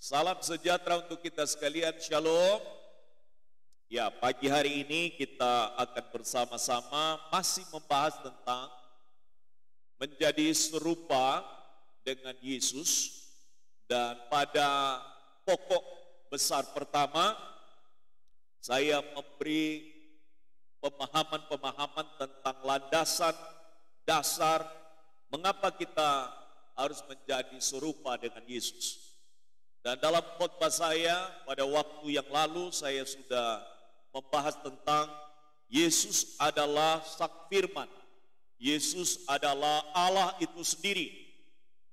Salam sejahtera untuk kita sekalian, Shalom. Ya, pagi hari ini kita akan bersama-sama masih membahas tentang menjadi serupa dengan Yesus. Dan pada pokok besar pertama, saya memberi pemahaman-pemahaman tentang landasan dasar mengapa kita harus menjadi serupa dengan Yesus. Dan dalam khotbah saya pada waktu yang lalu saya sudah membahas tentang Yesus adalah Sang Firman. Yesus adalah Allah itu sendiri.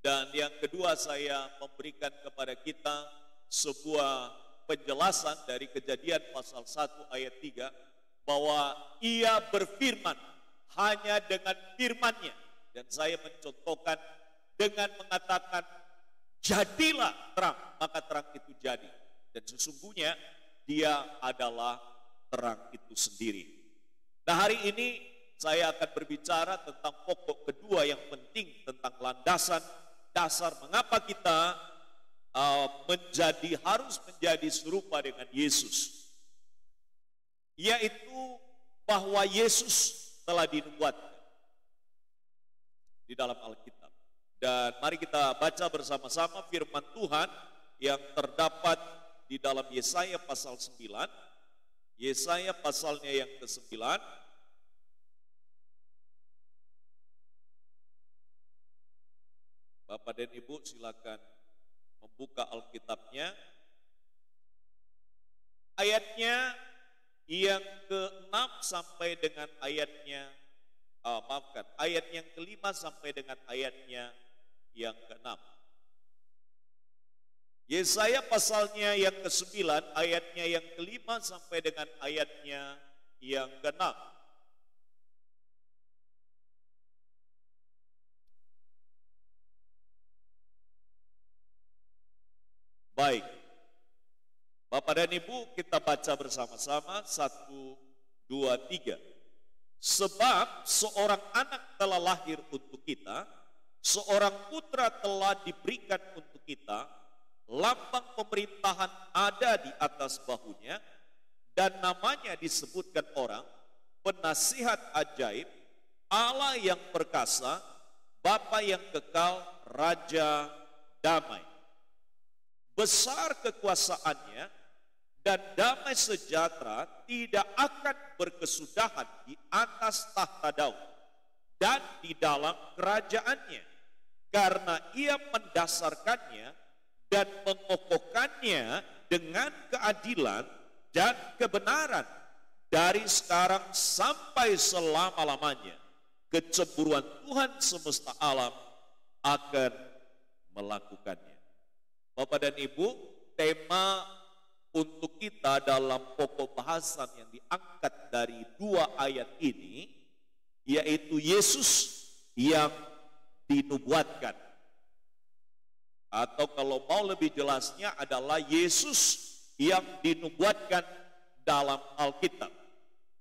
Dan yang kedua saya memberikan kepada kita sebuah penjelasan dari Kejadian pasal 1 ayat 3 bahwa Ia berfirman hanya dengan firman-Nya. Dan saya mencontohkan dengan mengatakan jadilah terang, maka terang itu jadi. Dan sesungguhnya Dia adalah terang itu sendiri. Nah, hari ini saya akan berbicara tentang pokok kedua yang penting tentang landasan dasar mengapa kita harus menjadi serupa dengan Yesus. Yaitu bahwa Yesus telah dinubuatkan di dalam Alkitab. Dan mari kita baca bersama-sama firman Tuhan yang terdapat di dalam Yesaya pasal 9. Yesaya pasalnya yang ke-9. Bapak dan Ibu silakan membuka Alkitabnya. Ayatnya yang ke-6 sampai dengan ayatnya, ayat yang ke-5 sampai dengan ayatnya yang ke-6. Yesaya pasalnya yang ke-9 ayatnya yang ke-5 sampai dengan ayatnya yang ke-6. Baik, Bapak dan Ibu kita baca bersama-sama 1, 2, 3. Sebab seorang anak telah lahir untuk kita, seorang putra telah diberikan untuk kita, lambang pemerintahan ada di atas bahunya, dan namanya disebutkan orang, penasihat ajaib, Allah yang perkasa, Bapa yang kekal, Raja damai. Besar kekuasaannya dan damai sejahtera tidak akan berkesudahan di atas tahta Daud dan di dalam kerajaannya, karena Ia mendasarkannya dan mengokohkannya dengan keadilan dan kebenaran dari sekarang sampai selama-lamanya. Kecemburuan Tuhan semesta alam akan melakukannya. Bapak dan Ibu, tema untuk kita dalam pokok bahasan yang diangkat dari dua ayat ini, yaitu Yesus yang dinubuatkan. Atau kalau mau lebih jelasnya adalah Yesus yang dinubuatkan dalam Alkitab.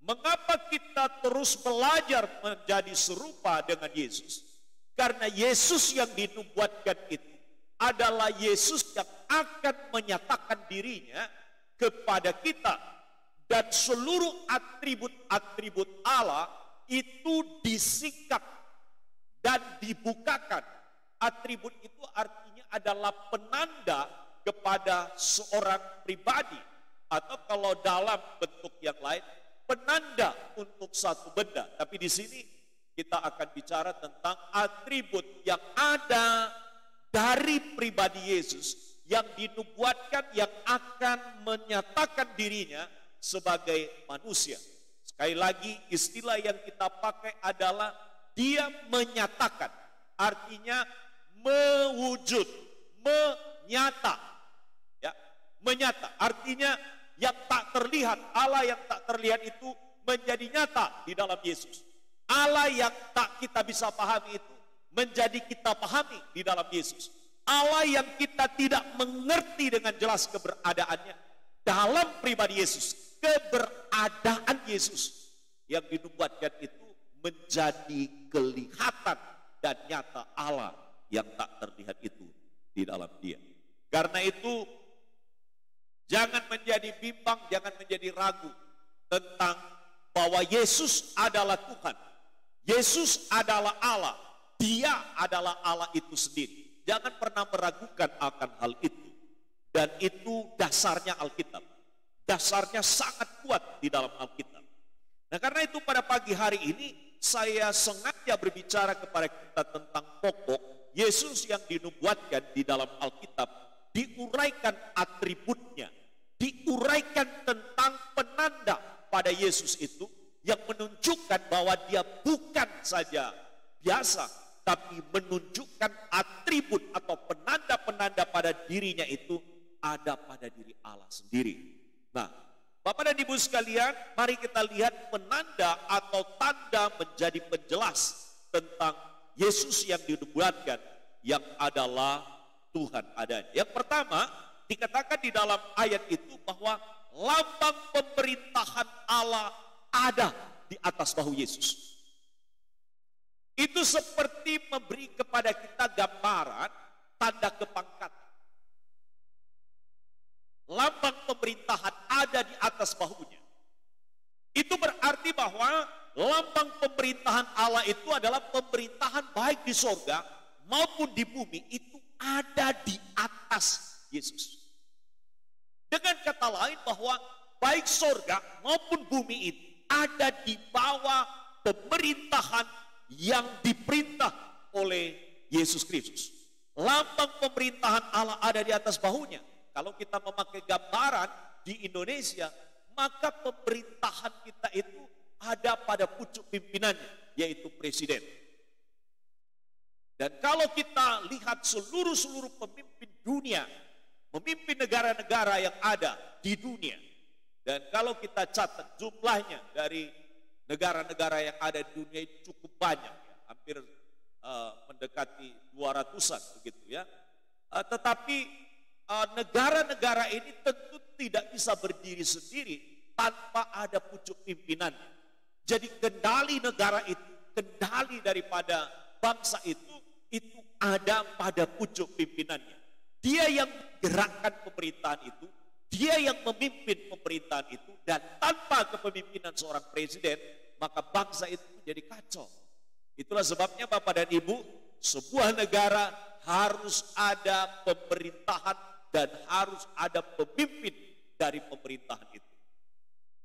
Mengapa kita terus belajar menjadi serupa dengan Yesus? Karena Yesus yang dinubuatkan itu adalah Yesus yang akan menyatakan dirinya kepada kita. Dan seluruh atribut-atribut Allah itu disingkap dan dibukakan. Atribut itu artinya adalah penanda kepada seorang pribadi. Atau kalau dalam bentuk yang lain, penanda untuk satu benda. Tapi di sini kita akan bicara tentang atribut yang ada dari pribadi Yesus yang dinubuatkan, yang akan menyatakan dirinya sebagai manusia. Sekali lagi istilah yang kita pakai adalah Dia menyatakan, artinya mewujud, menyata. Ya, menyata artinya yang tak terlihat, Allah yang tak terlihat itu menjadi nyata di dalam Yesus. Allah yang tak kita bisa pahami itu menjadi kita pahami di dalam Yesus. Allah yang kita tidak mengerti dengan jelas keberadaannya dalam pribadi Yesus. Keberadaan Yesus yang dinubuatkan itu menjadi kelihatan dan nyata Allah yang tak terlihat itu di dalam Dia. Karena itu Jangan menjadi bimbang, jangan menjadi ragu tentang bahwa Yesus adalah Tuhan. Yesus adalah Allah. Dia adalah Allah itu sendiri. Jangan pernah meragukan akan hal itu. Dan itu dasarnya Alkitab. Dasarnya sangat kuat di dalam Alkitab. Nah, karena itu pada pagi hari ini saya sengaja berbicara kepada kita tentang pokok Yesus yang dinubuatkan di dalam Alkitab. Diuraikan atributnya. Diuraikan tentang penanda pada Yesus itu yang menunjukkan bahwa dia bukan saja biasa, tapi menunjukkan atribut atau penanda-penanda pada dirinya itu ada pada diri Allah sendiri. Nah, Bapak dan Ibu sekalian, mari kita lihat penanda atau tanda menjadi penjelas tentang Yesus yang dinubuatkan yang adalah Tuhan adanya. Yang pertama, dikatakan di dalam ayat itu bahwa lambang pemerintahan Allah ada di atas bahu Yesus. Itu seperti memberi kepada kita gambaran tanda kepangkatan. Lambang pemerintahan ada di atas bahunya. Itu berarti bahwa lambang pemerintahan Allah itu adalah pemerintahan baik di sorga maupun di bumi itu ada di atas Yesus. Dengan kata lain bahwa baik sorga maupun bumi itu ada di bawah pemerintahan yang diperintah oleh Yesus Kristus. Lambang pemerintahan Allah ada di atas bahunya. Kalau kita memakai gambaran di Indonesia, maka pemerintahan kita itu ada pada pucuk pimpinannya, yaitu presiden. Dan kalau kita lihat seluruh pemimpin dunia, memimpin negara-negara yang ada di dunia. Dan kalau kita catat jumlahnya dari negara-negara yang ada di dunia itu cukup banyak. Ya, hampir mendekati 200-an begitu ya. Tetapi negara-negara ini tentu tidak bisa berdiri sendiri tanpa ada pucuk pimpinan. Jadi kendali negara itu, kendali daripada bangsa itu ada pada pucuk pimpinannya. Dia yang menggerakkan pemerintahan itu, dia yang memimpin pemerintahan itu, dan tanpa kepemimpinan seorang presiden, maka bangsa itu menjadi kacau. Itulah sebabnya Bapak dan Ibu, sebuah negara harus ada pemerintahan dan harus ada pemimpin dari pemerintahan itu.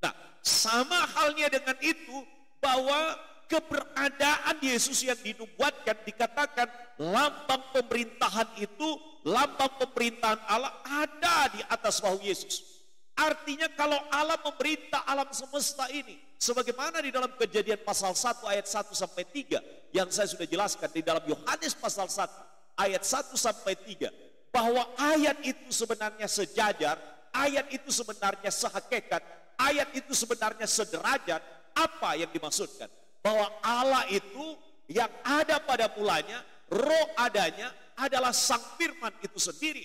Nah, sama halnya dengan itu, bahwa keberadaan Yesus yang dinubuatkan dikatakan lambang pemerintahan itu, lambang pemerintahan Allah ada di atas bahu Yesus. Artinya kalau Allah memerintah alam semesta ini, sebagaimana di dalam Kejadian pasal 1 ayat 1 sampai 3 yang saya sudah jelaskan di dalam Yohanes pasal 1 ayat 1 sampai 3, bahwa ayat itu sebenarnya sejajar, ayat itu sebenarnya sehakikat, ayat itu sebenarnya sederajat. Apa yang dimaksudkan? Bahwa Allah itu yang ada pada mulanya, roh adanya adalah Sang Firman itu sendiri.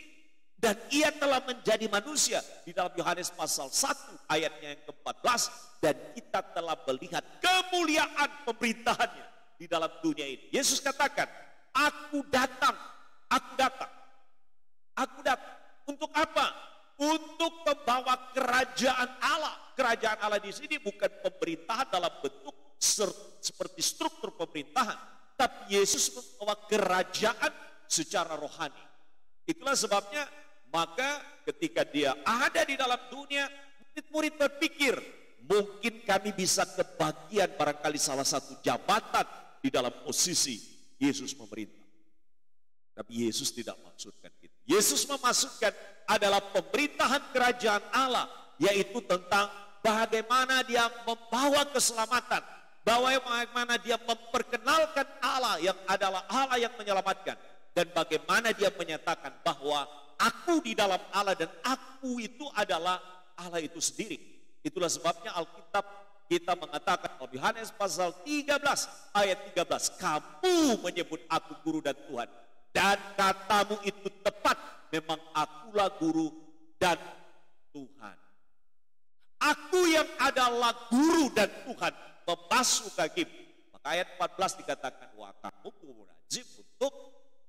Dan ia telah menjadi manusia di dalam Yohanes pasal 1 ayatnya yang ke-14. Dan kita telah melihat kemuliaan pemerintahannya di dalam dunia ini. Yesus katakan, aku datang. Untuk apa? Untuk membawa kerajaan Allah. Kerajaan Allah di sini bukan pemerintahan dalam bentuk seperti struktur pemerintahan. Tapi Yesus membawa kerajaan secara rohani. Itulah sebabnya maka ketika dia ada di dalam dunia, murid-murid berpikir, mungkin kami bisa kebagian barangkali salah satu jabatan di dalam posisi Yesus memerintah. Tapi Yesus tidak maksudkan itu. Yesus memaksudkan adalah pemerintahan kerajaan Allah, yaitu tentang bagaimana dia membawa keselamatan, bagaimana dia memperkenalkan Allah yang adalah Allah yang menyelamatkan, dan bagaimana dia menyatakan bahwa aku di dalam Allah dan aku itu adalah Allah itu sendiri. Itulah sebabnya Alkitab kita mengatakan dalam Yohanes pasal 13 ayat 13, kamu menyebut aku guru dan Tuhan, dan katamu itu tepat, memang akulah guru dan Tuhan. Aku yang adalah guru dan Tuhan membasuh kakimu. Maka ayat 14 dikatakan, wah kamu wajib untuk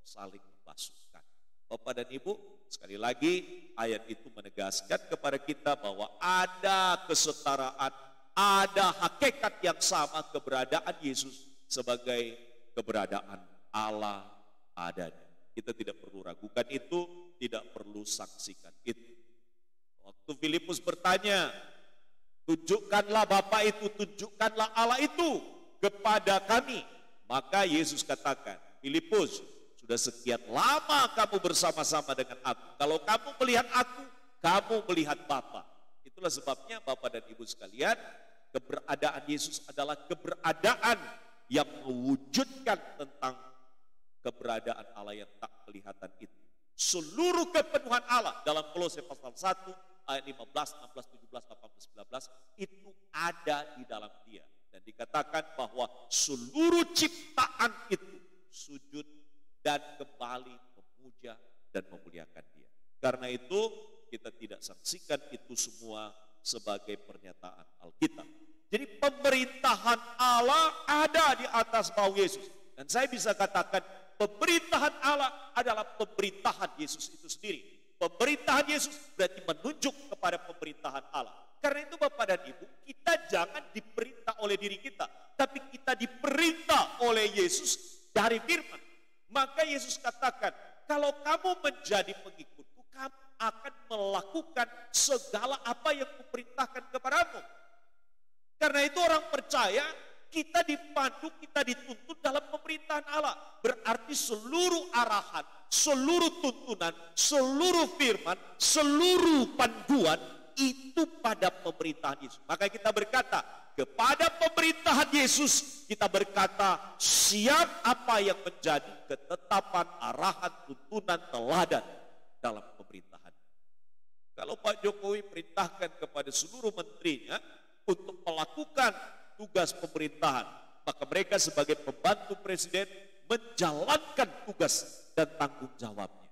saling membasuhkan. Bapak dan Ibu, sekali lagi ayat itu menegaskan kepada kita bahwa ada kesetaraan, ada hakikat yang sama keberadaan Yesus sebagai keberadaan Allah adanya. Kita tidak perlu ragukan itu, tidak perlu saksikan itu. Waktu Filipus bertanya, tunjukkanlah Bapa itu, tunjukkanlah Allah itu kepada kami. Maka Yesus katakan, Filipus, sudah sekian lama kamu bersama-sama dengan aku. Kalau kamu melihat aku, kamu melihat Bapa. Itulah sebabnya Bapak dan Ibu sekalian, keberadaan Yesus adalah keberadaan yang mewujudkan tentang keberadaan Allah yang tak kelihatan itu. Seluruh kepenuhan Allah dalam Kolose pasal 1 ayat 15, 16, 17, 18, 19 itu ada di dalam Dia. Dan dikatakan bahwa seluruh ciptaan itu sujud dan kembali memuja dan memuliakan Dia. Karena itu kita tidak saksikan itu semua sebagai pernyataan Alkitab. Jadi pemerintahan Allah ada di atas bau Yesus. Dan saya bisa katakan pemerintahan Allah adalah pemerintahan Yesus itu sendiri. Pemerintahan Yesus berarti menunjuk kepada pemerintahan Allah. Karena itu Bapak dan Ibu, kita jangan diperintah oleh diri kita, tapi kita diperintah oleh Yesus dari firman. Maka Yesus katakan, kalau kamu menjadi pengikutku, kamu akan melakukan segala apa yang kuperintahkan kepadamu. Karena itu orang percaya, kita dipandu, kita dituntut dalam pemerintahan Allah. Berarti seluruh arahan, seluruh tuntunan, seluruh firman, seluruh panduan itu pada pemerintahan Yesus. Maka kita berkata, kepada pemerintahan Yesus, kita berkata, siap apa yang menjadi ketetapan, arahan, tuntunan, teladan dalam pemerintahan. Kalau Pak Jokowi perintahkan kepada seluruh menterinya untuk melakukan tugas pemerintahan, maka mereka sebagai pembantu presiden menjalankan tugas dan tanggung jawabnya.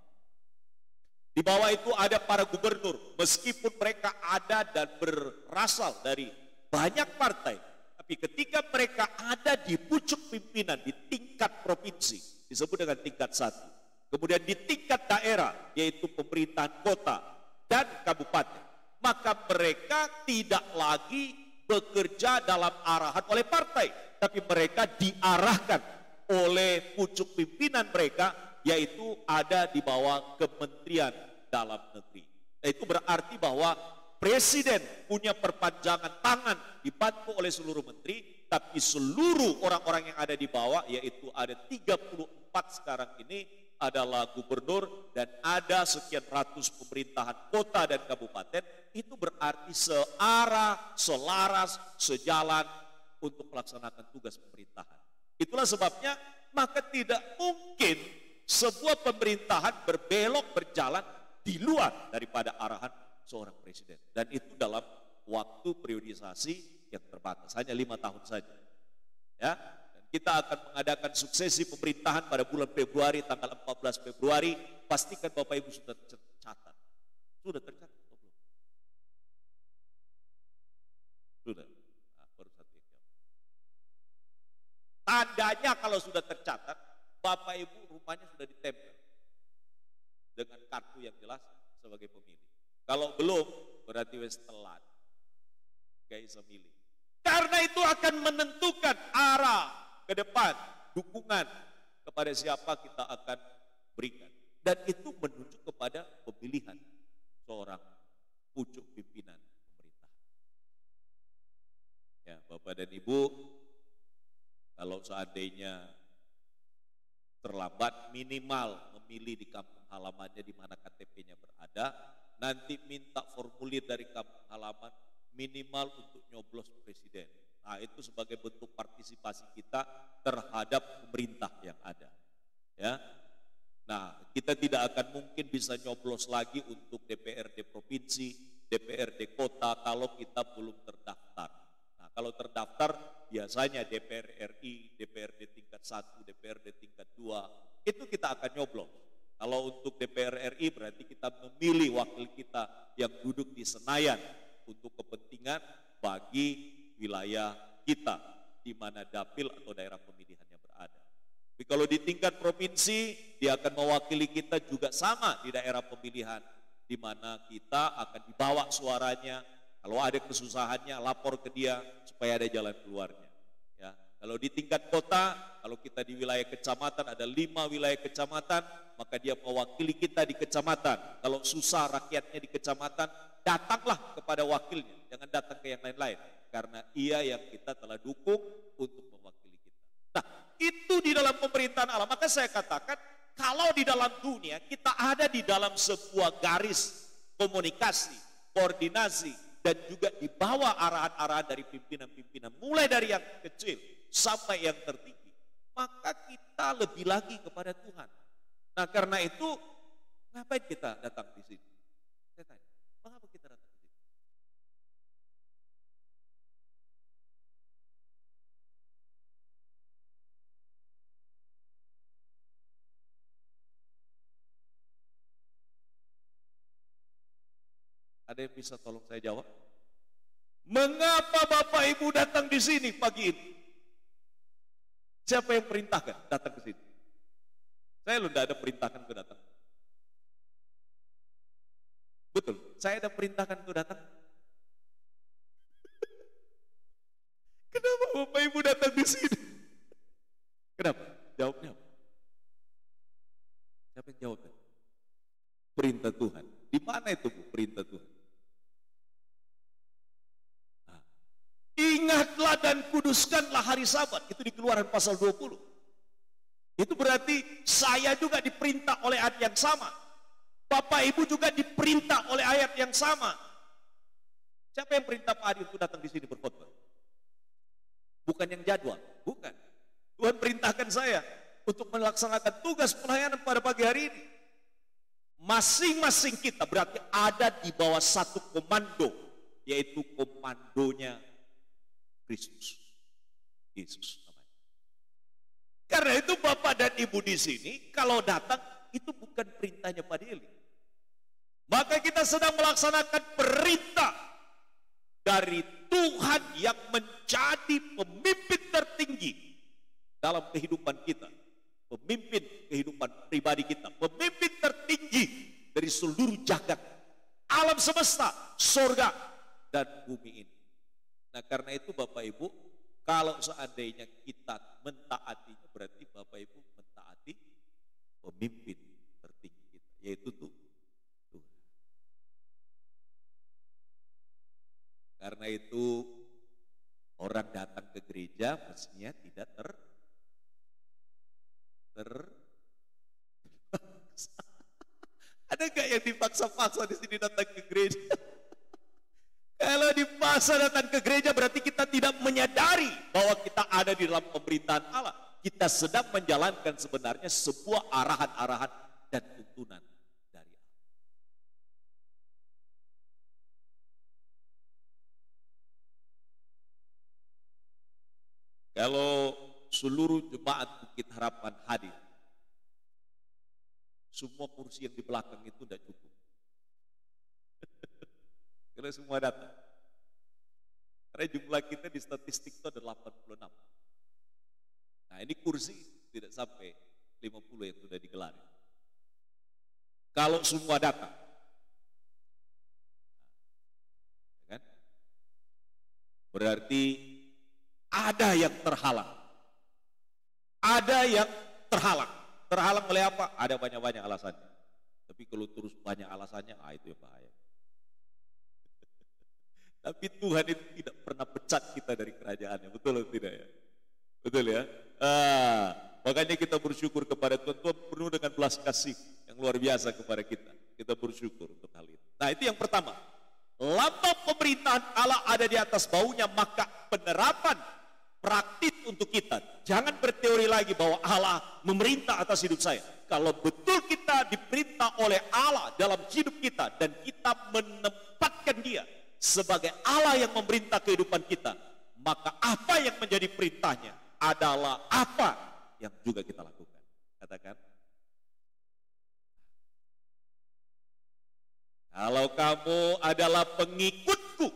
Di bawah itu ada para gubernur, meskipun mereka ada dan berasal dari banyak partai, tapi ketika mereka ada di pucuk pimpinan di tingkat provinsi, disebut dengan tingkat 1. Kemudian di tingkat daerah, yaitu pemerintahan kota dan kabupaten, maka mereka tidak lagi bekerja dalam arahan oleh partai, tapi mereka diarahkan oleh pucuk pimpinan mereka, yaitu ada di bawah Kementerian Dalam Negeri. Itu berarti bahwa presiden punya perpanjangan tangan dibantu oleh seluruh menteri, tapi seluruh orang-orang yang ada di bawah, yaitu ada 34 sekarang ini adalah gubernur dan ada sekian ratus pemerintahan kota dan kabupaten, itu berarti searah, selaras, sejalan untuk melaksanakan tugas pemerintahan. Itulah sebabnya maka tidak mungkin sebuah pemerintahan berbelok berjalan di luar daripada arahan seorang presiden. Dan itu dalam waktu periodisasi yang terbatas, hanya 5 tahun saja. Ya, dan kita akan mengadakan suksesi pemerintahan pada bulan Februari, tanggal 14 Februari. Pastikan Bapak Ibu sudah tercatat. Sudah tercatat atau belum? Sudah. Nah, baru satu yang jawab. Tandanya kalau sudah tercatat, Bapak Ibu rumahnya sudah ditempel dengan kartu yang jelas sebagai pemilih. Kalau belum, berarti wis telat. Gak bisa milih. Karena itu akan menentukan arah ke depan, dukungan kepada siapa kita akan berikan. Dan itu menunjuk kepada pemilihan seorang pucuk pimpinan pemerintahan. Ya, Bapak dan Ibu, kalau seandainya terlambat, minimal memilih di kampung halamannya di mana KTP-nya berada, nanti minta formulir dari kampung halaman minimal untuk nyoblos presiden. Nah, itu sebagai bentuk partisipasi kita terhadap pemerintah yang ada. Ya. Nah, kita tidak akan mungkin bisa nyoblos lagi untuk DPRD provinsi, DPRD kota kalau kita belum terdaftar. Nah, kalau terdaftar biasanya DPR RI, DPRD tingkat 1, DPRD tingkat 2, itu kita akan nyoblos. Kalau untuk DPR RI berarti kita memilih wakil kita yang duduk di Senayan untuk kepentingan bagi wilayah kita di mana dapil atau daerah pemilihannya berada. Tapi kalau di tingkat provinsi, dia akan mewakili kita juga sama di daerah pemilihan, di mana kita akan dibawa suaranya. Kalau ada kesusahannya, lapor ke dia supaya ada jalan keluarnya. Ya, kalau di tingkat kota, kalau kita di wilayah kecamatan, ada 5 wilayah kecamatan, maka dia mewakili kita di kecamatan. Kalau susah rakyatnya di kecamatan, datanglah kepada wakilnya, jangan datang ke yang lain-lain. Karena ia yang kita telah dukung untuk mewakili kita. Nah, itu di dalam pemerintahan Allah. Maka saya katakan, kalau di dalam dunia, kita ada di dalam sebuah garis komunikasi, koordinasi, dan juga di bawah arahan-arahan dari pimpinan-pimpinan, mulai dari yang kecil sampai yang tertinggi, maka kita lebih lagi kepada Tuhan. Nah, karena itu, ngapain kita datang di sini? Saya tanya, mengapa kita datang di sini? Ada yang bisa tolong saya jawab? Mengapa Bapak Ibu datang di sini pagi ini? Siapa yang perintahkan datang ke sini? Saya loh tidak ada perintahkan ke datang. Betul, saya ada perintahkan ke datang. Kenapa Bapak Ibu datang di sini? Kenapa? Jawabnya apa? Siapa yang jawabnya? Perintah Tuhan. Di mana itu Bu, perintah Tuhan? Nah, ingatlah dan kuduskanlah hari Sabat. Itu di Keluaran pasal 20. Itu berarti saya juga diperintah oleh ayat yang sama. Bapak Ibu juga diperintah oleh ayat yang sama. Siapa yang perintah Pak Adi untuk datang di sini berkhotbah? Bukan yang jadwal, bukan. Tuhan perintahkan saya untuk melaksanakan tugas pelayanan pada pagi hari ini. Masing-masing kita berarti ada di bawah satu komando, yaitu komandonya Kristus, Yesus namanya. Karena itu Bapak dan Ibu di sini kalau datang itu bukan perintahnya Pak Deli. Maka kita sedang melaksanakan perintah dari Tuhan yang menjadi pemimpin tertinggi dalam kehidupan kita. Pemimpin kehidupan pribadi kita, pemimpin tertinggi dari seluruh jagat, alam semesta, surga, dan bumi ini. Nah, karena itu Bapak Ibu, kalau seandainya kita mentaatinya, berarti Bapak Ibu mentaati pemimpin tertinggi kita, yaitu Tuhan. Karena itu orang datang ke gereja mestinya tidak ada gak yang dipaksa-paksa di sini datang ke gereja? Kalau dipaksa datang ke gereja berarti kita tidak menyadari bahwa kita ada di dalam pemerintahan Allah. Kita sedang menjalankan sebenarnya sebuah arahan-arahan dan tuntunan dari Allah. Kalau seluruh jemaat Bukit Harapan hadir, semua kursi yang di belakang itu tidak cukup. Kalau semua datang. Karena jumlah kita di statistik itu ada 86. Nah, ini kursi tidak sampai 50 yang sudah digelar. Kalau semua datang. Nah, kan? Berarti ada yang terhalang. Ada yang terhalang. Terhalang oleh apa? Ada banyak-banyak alasannya. Tapi kalau terus banyak alasannya, itu yang bahaya. Tapi Tuhan itu tidak pernah pecat kita dari kerajaannya. Betul atau tidak ya? Betul ya? Makanya kita bersyukur kepada Tuhan. Tuhan penuh dengan belas kasih yang luar biasa kepada kita. Kita bersyukur untuk hal itu. Nah, itu yang pertama. Lambang pemerintahan Allah ada di atas baunya, maka penerapan praktis untuk kita. Jangan berteori lagi bahwa Allah memerintah atas hidup saya. Kalau betul kita diperintah oleh Allah dalam hidup kita dan kita menempatkan Dia sebagai Allah yang memerintah kehidupan kita, maka apa yang menjadi perintahnya adalah apa yang juga kita lakukan. Katakan. Kalau kamu adalah pengikutku,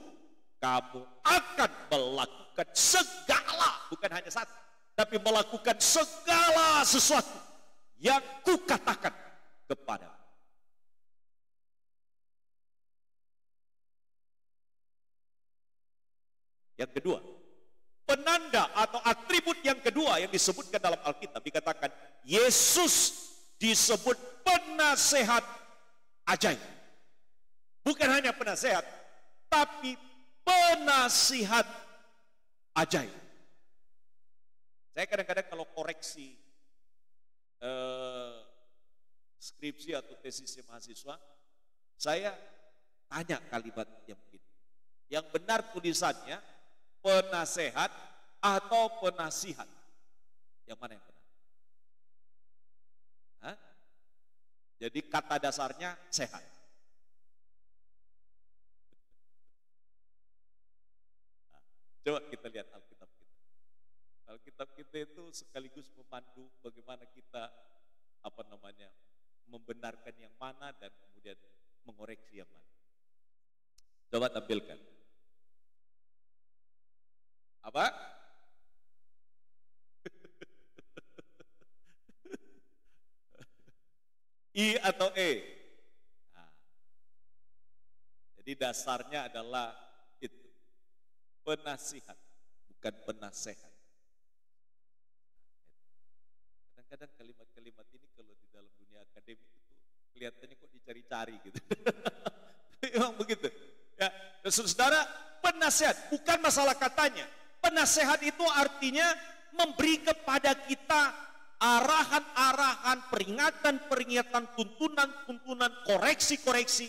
kamu akan melakukan segala, bukan hanya satu, tapi melakukan segala sesuatu yang kukatakan kepada. Yang kedua, penanda atau atribut yang kedua yang disebutkan dalam Alkitab, dikatakan Yesus disebut penasehat ajaib. Bukan hanya penasehat, tapi penasihat ajaib. Saya kadang-kadang kalau koreksi skripsi atau tesis mahasiswa, saya tanya kalimat yang begini. Yang benar tulisannya penasehat atau penasihat? Yang mana yang benar? Hah? Jadi kata dasarnya sehat. Nah, coba kita lihat Alkitab kita. Alkitab kita itu sekaligus memandu bagaimana kita membenarkan yang mana dan kemudian mengoreksi yang mana. Coba tampilkan. Apa? I atau E? Nah, jadi dasarnya adalah itu. Penasihat, bukan penasehat. Kadang-kadang kalimat-kalimat ini kalau di dalam dunia akademik itu kelihatannya kok dicari-cari gitu. Memang begitu. Ya, saudara, penasehat bukan masalah katanya. Penasehat itu artinya memberi kepada kita arahan-arahan, peringatan-peringatan, tuntunan-tuntunan, koreksi-koreksi.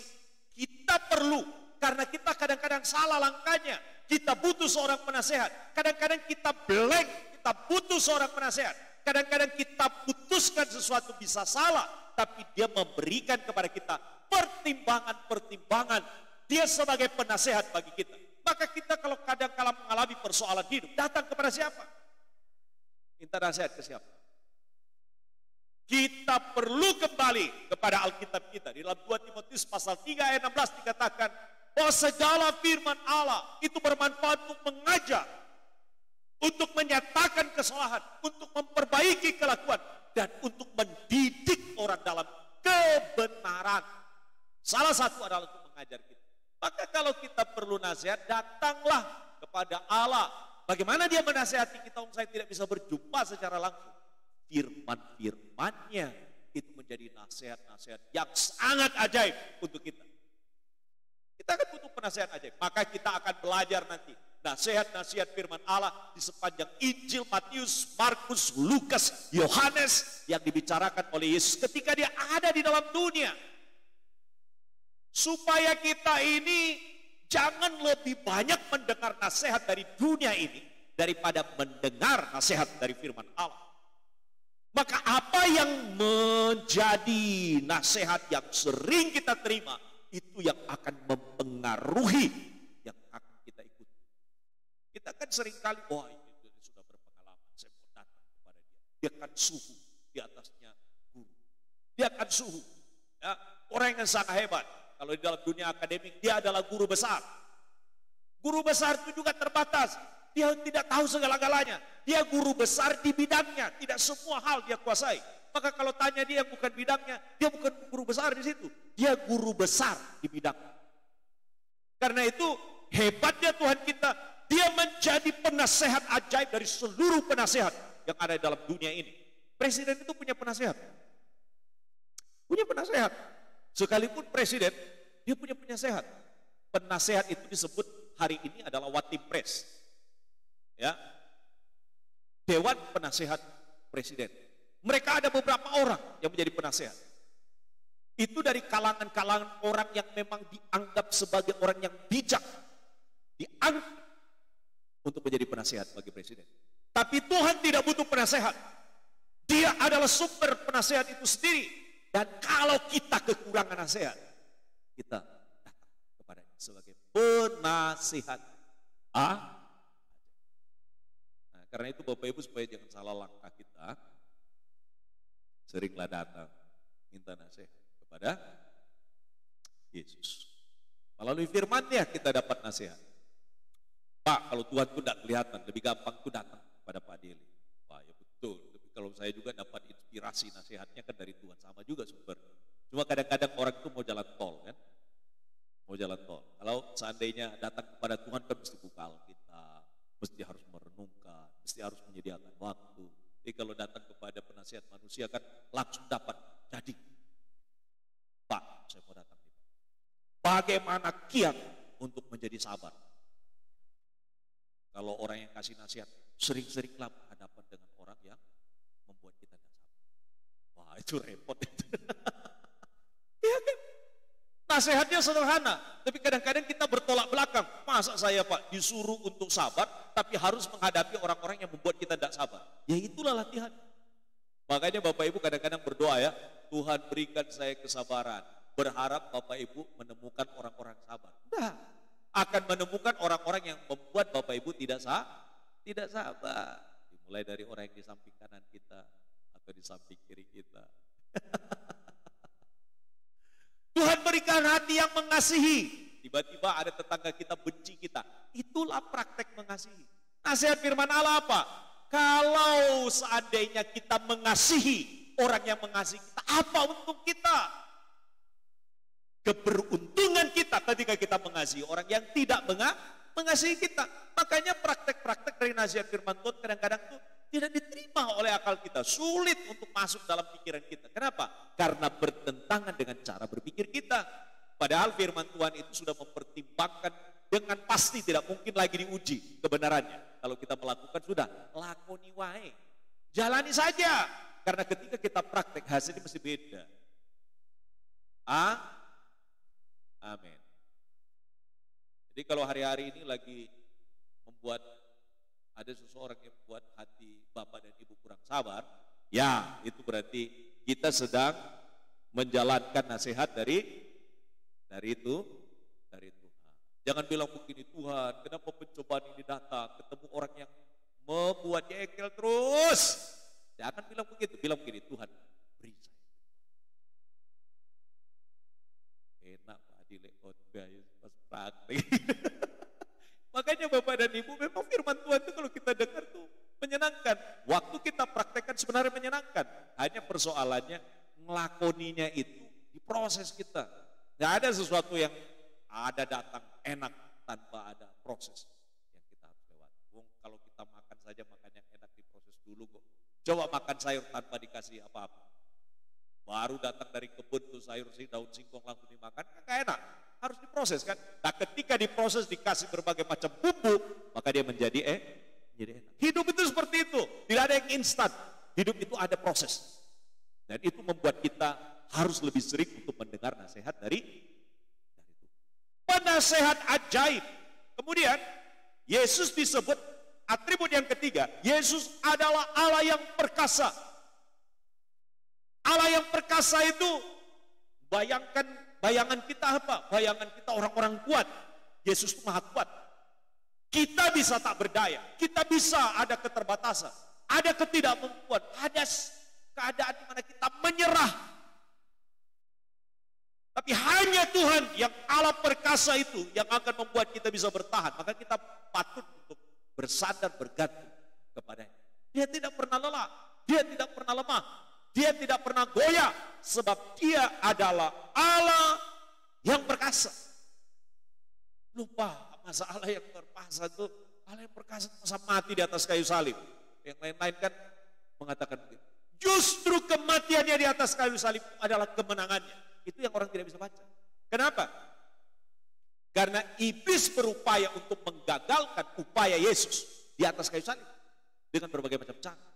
Kita perlu, karena kita kadang-kadang salah langkahnya. Kita butuh seorang penasehat. Kadang-kadang kita blank, kita butuh seorang penasehat. Kadang-kadang kita putuskan sesuatu bisa salah, tapi dia memberikan kepada kita pertimbangan-pertimbangan. Dia sebagai penasehat bagi kita. Maka kita kalau kadang-kala mengalami persoalan hidup, datang kepada siapa? Minta nasihat ke siapa? Kita perlu kembali kepada Alkitab kita. Di dalam 2 Timotius pasal 3 ayat 16 dikatakan bahwa segala firman Allah itu bermanfaat untuk mengajar, untuk menyatakan kesalahan, untuk memperbaiki kelakuan, dan untuk mendidik orang dalam kebenaran. Salah satu adalah untuk mengajar kita. Maka kalau kita perlu nasihat, datanglah kepada Allah. Bagaimana dia menasihati kita? Saya tidak bisa berjumpa secara langsung. Firman-firmannya itu menjadi nasihat-nasihat yang sangat ajaib untuk kita. Kita akan butuh penasehat ajaib. Maka kita akan belajar nanti nasihat-nasihat firman Allah di sepanjang Injil Matius, Markus, Lukas, Yohanes yang dibicarakan oleh Yesus ketika dia ada di dalam dunia. Supaya kita ini jangan lebih banyak mendengar nasihat dari dunia ini daripada mendengar nasihat dari firman Allah. Maka apa yang menjadi nasihat yang sering kita terima, itu yang akan mempengaruhi yang akan kita ikuti. Kita kan seringkali, wah ini sudah berpengalaman, saya mau datang kepada dia. Dia kan suhu, di atasnya guru. Dia kan suhu, ya, orang yang sangat hebat. Kalau di dalam dunia akademik, dia adalah guru besar. Guru besar itu juga terbatas. Dia tidak tahu segala-galanya. Dia guru besar di bidangnya. Tidak semua hal dia kuasai. Maka kalau tanya dia yang bukan bidangnya, dia bukan guru besar di situ. Dia guru besar di bidangnya. Karena itu hebatnya Tuhan kita. Dia menjadi penasehat ajaib dari seluruh penasehat yang ada di dalam dunia ini. Presiden itu punya penasehat. Punya penasehat. Sekalipun presiden, dia punya penasehat. Penasehat itu disebut hari ini adalah Watimpres. Ya, Dewan Penasehat Presiden. Mereka ada beberapa orang yang menjadi penasehat. Itu dari kalangan-kalangan orang yang memang dianggap sebagai orang yang bijak. Dianggap untuk menjadi penasehat bagi presiden. Tapi Tuhan tidak butuh penasehat. Dia adalah sumber penasehat itu sendiri. Dan kalau kita kekurangan nasihat, kita datang kepadanya sebagai penasihat. Nah, karena itu Bapak Ibu supaya jangan salah langkah kita, seringlah datang minta nasihat kepada Yesus. Melalui firman-Nya kita dapat nasihat. Pak, kalau Tuhan itu tidak kelihatan, lebih gampang itu datang kepada Pak Deli. Wah, Kalau saya juga dapat inspirasi nasihatnya kan dari Tuhan, sama juga sumber. Cuma kadang-kadang orang itu mau jalan tol kan, mau jalan tol. Kalau seandainya datang kepada Tuhan kan mesti buka Alkitab, mesti harus merenungkan, mesti harus menyediakan waktu. Jadi kalau datang kepada penasihat manusia kan langsung dapat. Jadi, Pak, saya mau datang nih, Pak. Bagaimana kiat untuk menjadi sabar? Kalau orang yang kasih nasihat, sering-seringlah berhadapan dengan orang yang membuat kita tidak sabar. Wah, itu repot itu. Iya kan? Nasihatnya sederhana, tapi kadang-kadang kita bertolak belakang. Masa saya Pak disuruh untuk sabar, tapi harus menghadapi orang-orang yang membuat kita tidak sabar. Ya itulah latihan. Makanya Bapak Ibu kadang-kadang berdoa ya, Tuhan berikan saya kesabaran. Berharap Bapak Ibu menemukan orang-orang sabar. Nah, akan menemukan orang-orang yang membuat Bapak Ibu tidak sabar. Dimulai dari orang yang di samping kanan kita atau di samping kiri kita. Tuhan berikan hati yang mengasihi. Tiba-tiba ada tetangga kita benci kita. Itulah praktek mengasihi. Nasihat firman Allah apa? Kalau seandainya kita mengasihi orang yang mengasihi kita, apa untung kita? Keberuntungan kita ketika kita mengasihi orang yang tidak mengasihi kita. Makanya praktek-praktek dari nasihat firman Tuhan kadang-kadang tuh tidak diterima oleh akal kita, sulit untuk masuk dalam pikiran kita. Kenapa? Karena bertentangan dengan cara berpikir kita. Padahal firman Tuhan itu sudah mempertimbangkan dengan pasti, tidak mungkin lagi diuji kebenarannya. Kalau kita melakukan sudah, lakoni wae. Jalani saja. Karena ketika kita praktek hasilnya mesti beda. Amin. Jadi kalau hari-hari ini lagi membuat ada seseorang yang membuat hati bapak dan ibu kurang sabar, ya itu berarti kita sedang menjalankan nasihat dari Tuhan. Jangan bilang begini, Tuhan kenapa pencobaan ini datang, ketemu orang yang membuat jengkel terus. Jangan bilang begitu, bilang begini, Tuhan beri saya. Enak Pak Adile khotbah pas praktek. Makanya Bapak dan Ibu memang firman Tuhan itu kalau kita dengar tuh menyenangkan. Waktu kita praktekkan sebenarnya menyenangkan. Hanya persoalannya ngelakoninya itu di proses kita. Gak ada sesuatu yang ada datang enak tanpa ada proses yang kita harus lewati. Kalau kita makan saja makan yang enak diproses dulu kok. Coba makan sayur tanpa dikasih apa-apa. Baru datang dari kebun tuh sayur daun singkong langsung dimakan, gak enak. Harus diproses kan. Nah ketika diproses dikasih berbagai macam bumbu, maka dia menjadi enak. Hidup itu seperti itu. Tidak ada yang instan. Hidup itu ada proses. Dan itu membuat kita harus lebih sering untuk mendengar nasihat dari Tuhan. Penasehat ajaib. Kemudian Yesus disebut atribut yang ketiga. Yesus adalah Allah yang perkasa. Allah yang perkasa itu bayangan kita apa? Bayangan kita orang-orang kuat. Yesus itu maha kuat. Kita bisa tak berdaya. Kita bisa ada keterbatasan. Ada ketidakmampuan. Ada keadaan di mana kita menyerah. Tapi hanya Tuhan yang Allah perkasa itu yang akan membuat kita bisa bertahan. Maka kita patut untuk bersandar bergantung kepadanya. Dia tidak pernah lelah. Dia tidak pernah lemah. Dia tidak pernah goyah. Sebab dia adalah Allah yang perkasa. Lupa masa Allah yang perkasa itu. Allah yang perkasa masa mati di atas kayu salib. Yang lain-lain kan mengatakan begitu. Justru kematiannya di atas kayu salib adalah kemenangannya. Itu yang orang tidak bisa baca. Kenapa? Karena iblis berupaya untuk menggagalkan upaya Yesus di atas kayu salib. Dengan berbagai macam cara.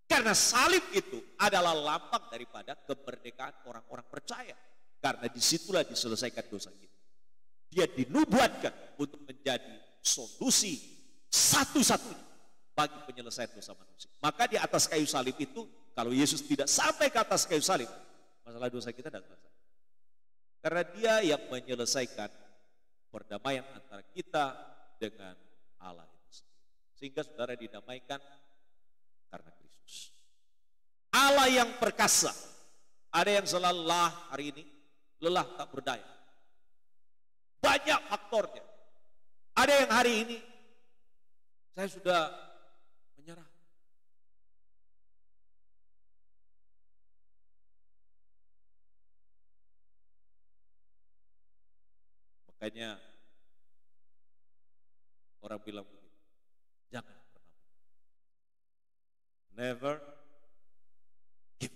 Karena salib itu adalah lambang daripada kemerdekaan orang-orang percaya. Karena disitulah diselesaikan dosa kita. Dia dinubuatkan untuk menjadi solusi satu-satunya bagi penyelesaian dosa manusia. Maka di atas kayu salib itu, kalau Yesus tidak sampai ke atas kayu salib, masalah dosa kita tidak selesai. Karena dia yang menyelesaikan perdamaian antara kita dengan Allah itu sendiri. Sehingga saudara didamaikan karena Kristus. Allah yang perkasa. Ada yang selalu lelah hari ini, lelah tak berdaya. Banyak faktornya. Ada yang hari ini, saya sudah menyerah. Makanya orang bilang begitu, jangan pernah, never give.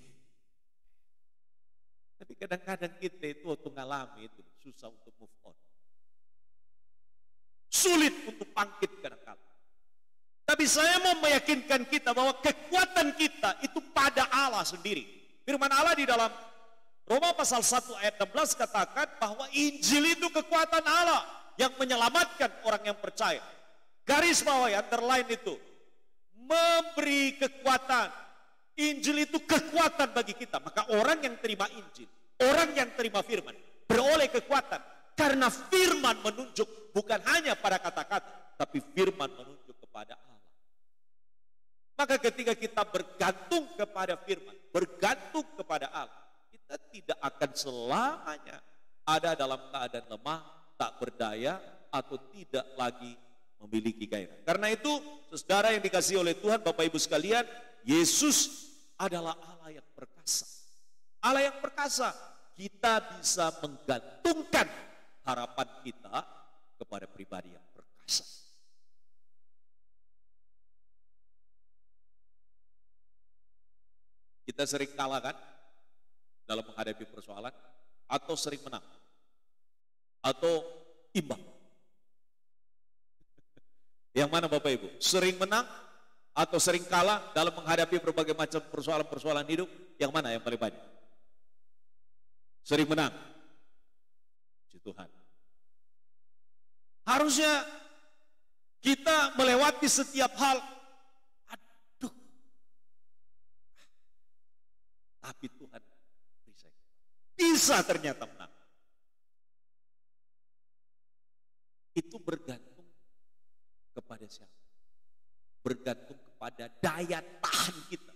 Tapi kadang-kadang kita itu waktu ngalami itu susah untuk move on. Sulit untuk bangkit kadang-kadang. Tapi saya mau meyakinkan kita bahwa kekuatan kita itu pada Allah sendiri. Firman Allah di dalam Roma pasal 1 ayat 16 katakan bahwa Injil itu kekuatan Allah yang menyelamatkan orang yang percaya. Garis bawah ya, underline itu. Memberi kekuatan. Injil itu kekuatan bagi kita. Maka orang yang terima Injil, orang yang terima firman, beroleh kekuatan. Karena firman menunjuk bukan hanya pada kata-kata, tapi firman menunjuk kepada Allah. Maka ketika kita bergantung kepada firman, bergantung kepada Allah, kita tidak akan selamanya ada dalam keadaan lemah, tak berdaya, atau tidak lagi memiliki gairah. Karena itu, saudara yang dikasihi oleh Tuhan, Bapak Ibu sekalian, Yesus adalah Allah yang perkasa. Allah yang perkasa, kita bisa menggantungkan harapan kita kepada pribadi yang perkasa. Kita sering kalah kan dalam menghadapi persoalan, atau sering menang, atau imbang. Yang mana Bapak Ibu? Sering menang atau sering kalah dalam menghadapi berbagai macam persoalan-persoalan hidup? Yang mana yang paling banyak? Sering menang. Puji Tuhan. Harusnya kita melewati setiap hal. Aduh. Tapi Tuhan bisa ternyata menang. Itu bergantung kepada siapa? Bergantung kepada daya tahan kita.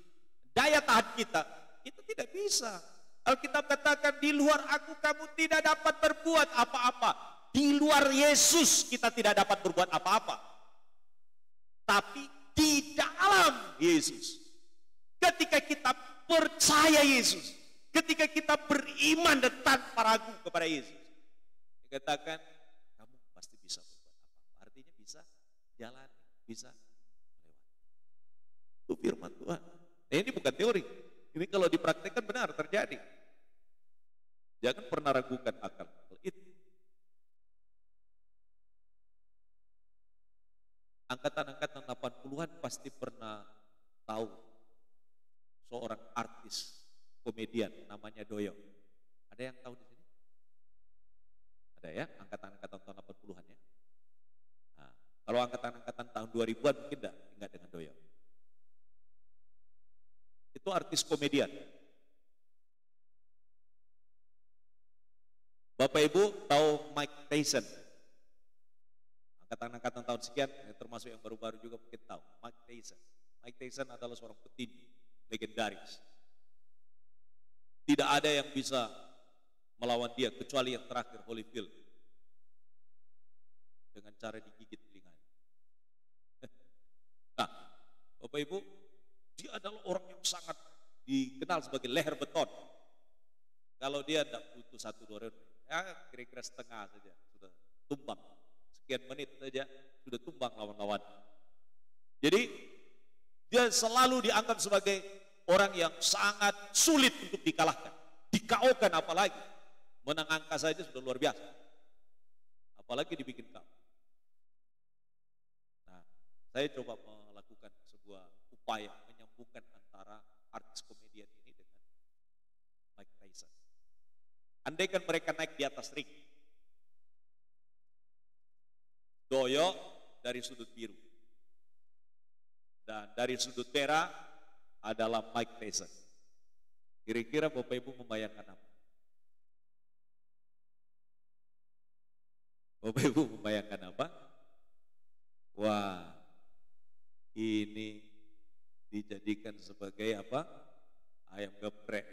Daya tahan kita itu tidak bisa. Alkitab katakan di luar aku kamu tidak dapat berbuat apa-apa. Di luar Yesus kita tidak dapat berbuat apa-apa. Tapi di dalam Yesus, ketika kita percaya Yesus, ketika kita beriman dan tanpa ragu kepada Yesus, dikatakan kamu pasti bisa berbuat apa-apa. Artinya bisa jalan, bisa melewati. Itu firman Tuhan. Nah, ini bukan teori. Ini kalau dipraktekkan benar terjadi. Jangan pernah ragukan akal itu. Angkatan-angkatan 80-an pasti pernah tahu seorang artis komedian namanya Doyo. Ada yang tahu di sini? Ada ya, angkatan-angkatan tahun 80-an ya. Nah, kalau angkatan-angkatan tahun 2000-an mungkin enggak ingat dengan Doyo. Itu artis komedian. Bapak Ibu tahu Mike Tyson? Angkatan-angkatan tahun sekian, termasuk yang baru-baru juga mungkin tahu. Mike Tyson. Mike Tyson adalah seorang petinju legendaris. Tidak ada yang bisa melawan dia kecuali yang terakhir Holyfield. Dengan cara digigit telinganya. Nah, Bapak Ibu, dia adalah orang yang sangat dikenal sebagai leher beton. Kalau dia tidak butuh 1-2 round, ya kira-kira setengah saja sudah tumbang. Sekian menit saja sudah tumbang lawan-lawan. Jadi dia selalu dianggap sebagai orang yang sangat sulit untuk dikalahkan. Di-KO-kan apalagi. Menang angka saja sudah luar biasa. Apalagi dibikin KO. Nah, saya coba melakukan sebuah upaya menyambungkan antara artis komedian ini dengan Mike Tyson. Andaikan mereka naik di atas ring, Doyo dari sudut biru dan dari sudut merah adalah Mike Tyson. Kira-kira Bapak Ibu membayangkan apa? Bapak Ibu membayangkan apa? Wah, ini dijadikan sebagai apa? Ayam geprek.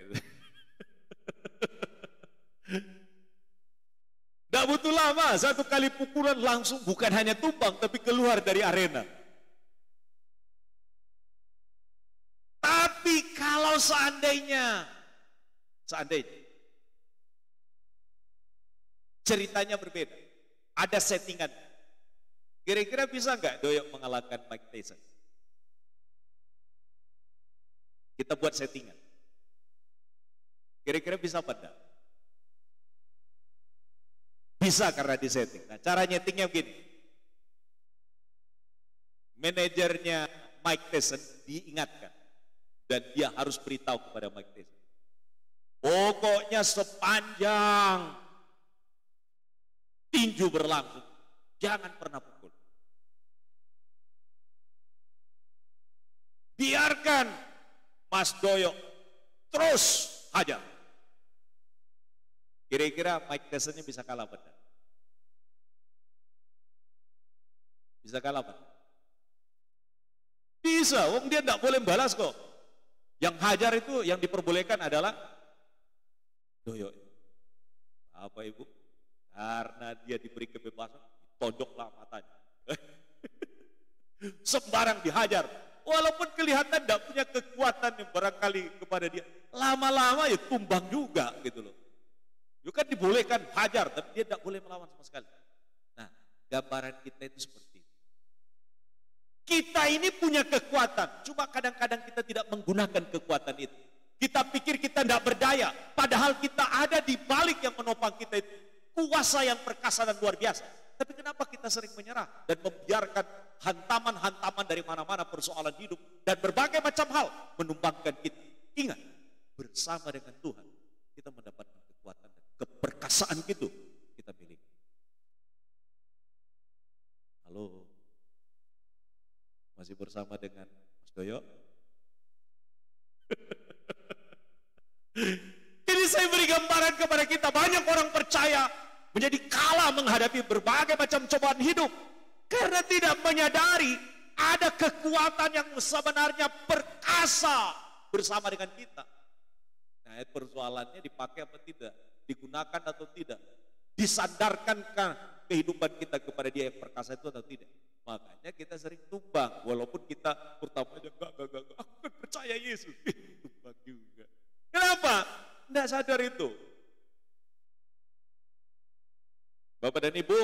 Tidak butuh lama, satu kali pukulan langsung bukan hanya tumbang, tapi keluar dari arena. Tapi kalau seandainya ceritanya berbeda. Ada settingan. Kira-kira bisa nggak Doyok mengalahkan Mike Tyson? Kita buat settingan. Kira-kira bisa apa enggak? Bisa karena disetting. Nah, cara nyetingnya begini. Manajernya Mike Tyson diingatkan. Dan dia harus beritahu kepada Mike Tyson. Pokoknya sepanjang tinju berlangsung, jangan pernah pukul. Biarkan Mas Doyok terus hajar. Kira-kira Mike Tyson-nya bisa kalah benar? Bisa kalah benar? Bisa, wong dia tidak boleh balas kok. Yang hajar itu yang diperbolehkan adalah Doyok. Apa Ibu? Karena dia diberi kebebasan, ditodoklah matanya. Sembarang dihajar. Walaupun kelihatan tidak punya kekuatan yang barangkali kepada dia. Lama-lama ya tumbang juga gitu loh. Itu kan dibolehkan hajar, tapi dia tidak boleh melawan sama sekali. Nah, gambaran kita itu seperti itu. Kita ini punya kekuatan, cuma kadang-kadang kita tidak menggunakan kekuatan itu. Kita pikir kita tidak berdaya, padahal kita ada di balik yang menopang kita itu. Kuasa yang perkasa dan luar biasa. Tapi kenapa kita sering menyerah dan membiarkan hantaman-hantaman dari mana-mana persoalan hidup dan berbagai macam hal menumbangkan kita. Ingat, bersama dengan Tuhan kita mendapatkan kekuatan dan keperkasaan itu kita miliki. Halo, masih bersama dengan Mas Doyok? Jadi saya beri gambaran kepada kita, banyak orang percaya menjadi kalah menghadapi berbagai macam cobaan hidup karena tidak menyadari ada kekuatan yang sebenarnya perkasa bersama dengan kita. Nah, persoalannya dipakai apa tidak, digunakan atau tidak, disandarkankah kehidupan kita kepada dia yang perkasa itu atau tidak. Makanya kita sering tumbang, walaupun kita pertamanya enggak, aku kan percaya Yesus, tumbang juga. Kenapa? Tidak sadar itu. Bapak dan Ibu,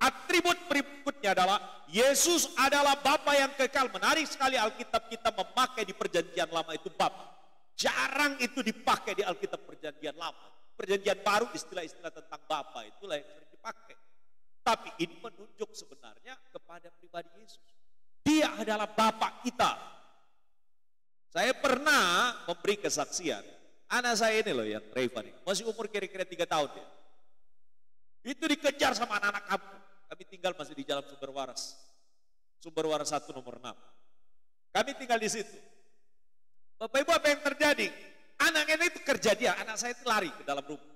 atribut berikutnya adalah Yesus adalah Bapa yang kekal. Menarik sekali Alkitab kita memakai di perjanjian lama itu Bapa. Jarang itu dipakai di Alkitab perjanjian lama. Perjanjian baru istilah-istilah tentang Bapa itulah yang sering dipakai. Tapi ini menunjuk sebenarnya kepada pribadi Yesus. Dia adalah Bapa kita. Saya pernah memberi kesaksian. Anak saya ini loh yang Revan ini, masih umur kira-kira 3 tahun ya. Itu dikejar sama anak-anak kampung. Kami tinggal masih di Jalan Sumber Waras. Sumber Waras 1 nomor 6. Kami tinggal di situ. Bapak Ibu, apa yang terjadi? Anaknya itu kerja dia, anak saya itu lari ke dalam rumah.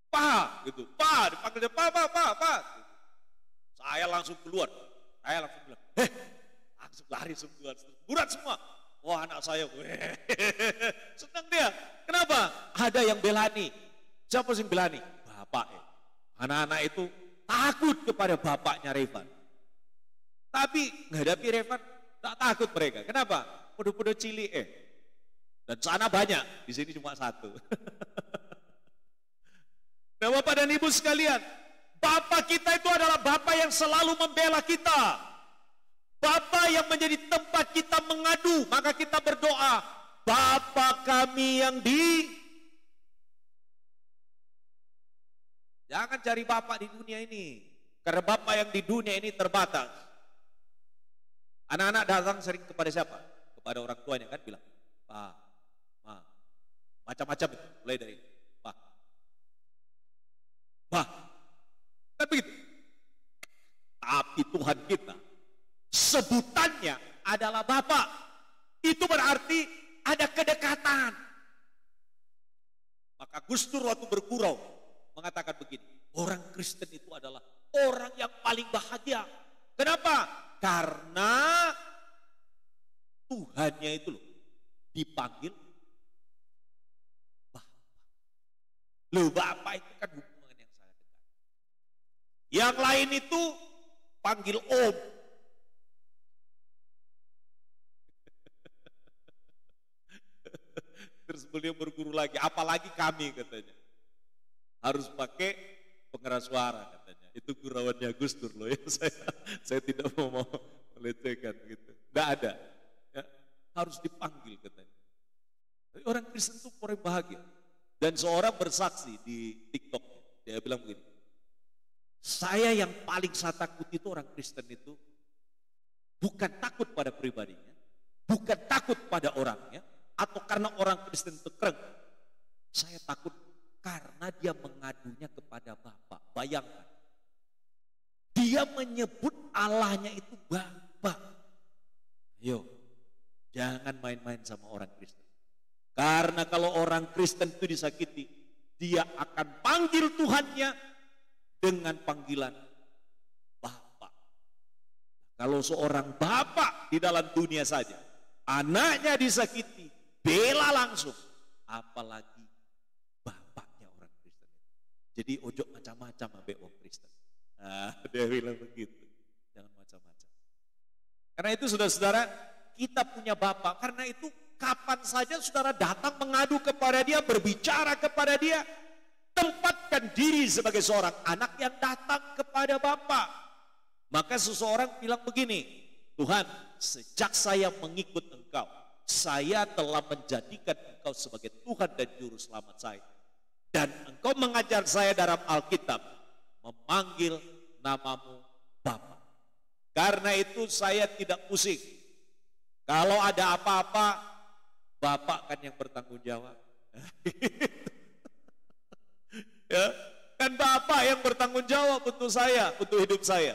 Pak, gitu. Pak, dipanggil dia, Pak. Saya langsung keluar. Saya langsung bilang, langsung lari semua. Burat semua. Wah, anak saya, senang dia. Kenapa? Ada yang belani. Siapa sih yang belani? Bapak. Anak-anak itu takut kepada bapaknya Revan. Tapi menghadapi Revan, tak takut mereka. Kenapa? Podo-podo cilik Dan sana banyak, di sini cuma 1. Nah, Bapak dan Ibu sekalian, Bapak kita itu adalah Bapak yang selalu membela kita. Bapa yang menjadi tempat kita mengadu, maka kita berdoa, Bapa kami yang di... Jangan cari Bapa di dunia ini, karena Bapa yang di dunia ini terbatas. Anak-anak datang sering kepada siapa? Kepada orang tuanya kan bilang, Pak, Ma, macam-macam itu, mulai dari Pak, kan begitu. Tapi Tuhan kita, sebutannya adalah Bapa. Itu berarti ada kedekatan. Maka Gus Dur waktu bergurau mengatakan begini, orang Kristen itu adalah orang yang paling bahagia. Kenapa? Karena Tuhannya itu loh dipanggil Bapa. Loh, Bapa itu kan hubungan yang sangat dekat. Yang lain itu panggil Om. Terus beliau berguru lagi, apalagi kami katanya. Harus pakai pengeras suara katanya. Itu gurauannya Gus Dur loh ya. Saya tidak mau melecehkan gitu. Enggak ada. Ya, harus dipanggil katanya. Tapi orang Kristen itu orang bahagia. Dan seorang bersaksi di TikTok, dia bilang begini, saya yang paling saya takuti itu orang Kristen itu bukan takut pada pribadinya, bukan takut pada orangnya, atau karena orang Kristen itu keren. Saya takut karena dia mengadunya kepada Bapa. Bayangkan, dia menyebut Allahnya itu Bapa. Ayo, jangan main-main sama orang Kristen. Karena kalau orang Kristen itu disakiti, dia akan panggil Tuhannya dengan panggilan Bapa. Kalau seorang Bapa di dalam dunia saja, anaknya disakiti, bela langsung. Apalagi bapaknya orang Kristen. Jadi ojo macam-macam ambek orang Kristen. Nah, dia bilang begitu. Jangan macam-macam. Karena itu saudara-saudara, kita punya Bapa. Karena itu kapan saja saudara datang mengadu kepada dia, berbicara kepada dia, tempatkan diri sebagai seorang anak yang datang kepada Bapa. Maka seseorang bilang begini, Tuhan, sejak saya mengikut Engkau, saya telah menjadikan Engkau sebagai Tuhan dan Juru Selamat saya. Dan Engkau mengajar saya dalam Alkitab, memanggil namamu Bapa. Karena itu saya tidak pusing. Kalau ada apa-apa, Bapak kan yang bertanggung jawab. Ya, kan Bapak yang bertanggung jawab untuk saya, untuk hidup saya.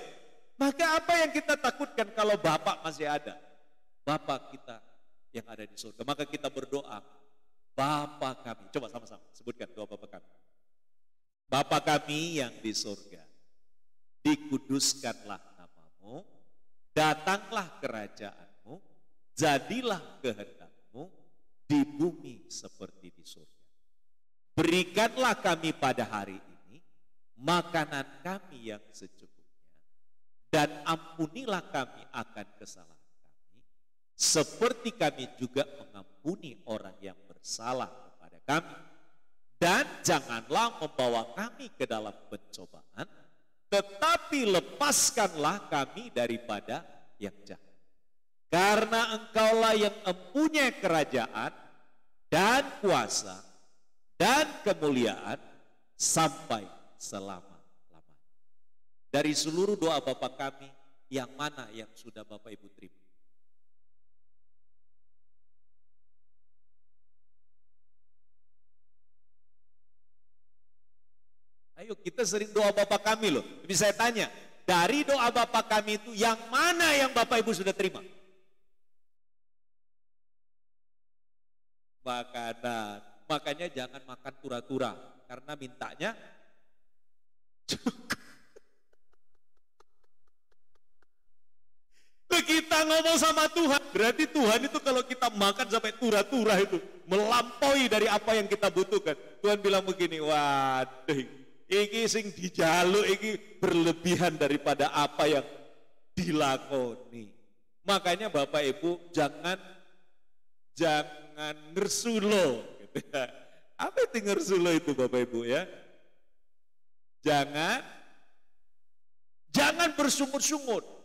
Maka apa yang kita takutkan kalau Bapak masih ada? Bapak kita yang ada di surga. Maka kita berdoa, Bapa kami. Coba sama-sama sebutkan doa Bapa kami. Bapa kami yang di surga, dikuduskanlah namamu, datanglah kerajaanmu, jadilah kehendakmu di bumi seperti di surga. Berikanlah kami pada hari ini makanan kami yang secukupnya, dan ampunilah kami akan kesalahan kami, seperti kami juga mengampuni orang yang bersalah kepada kami. Dan janganlah membawa kami ke dalam pencobaan, tetapi lepaskanlah kami daripada yang jahat. Karena Engkaulah yang mempunyai kerajaan dan kuasa dan kemuliaan sampai selama-lamanya. Dari seluruh doa Bapa kami, yang mana yang sudah Bapak Ibu terima? Ayo, kita sering doa Bapa kami loh. Tapi saya tanya, dari doa Bapa kami itu yang mana yang Bapak Ibu sudah terima? Makanan. Makanya jangan makan tura-tura, karena mintanya cukup. Kita ngomong sama Tuhan, berarti Tuhan itu kalau kita makan sampai tura-tura itu melampaui dari apa yang kita butuhkan. Tuhan bilang begini, waduh, iki sing dijaluk iki berlebihan daripada apa yang dilakoni. Makanya Bapak Ibu jangan ngersulo gitu ya. Apa itu ngersulo itu Bapak Ibu ya? Jangan bersungut-sungut.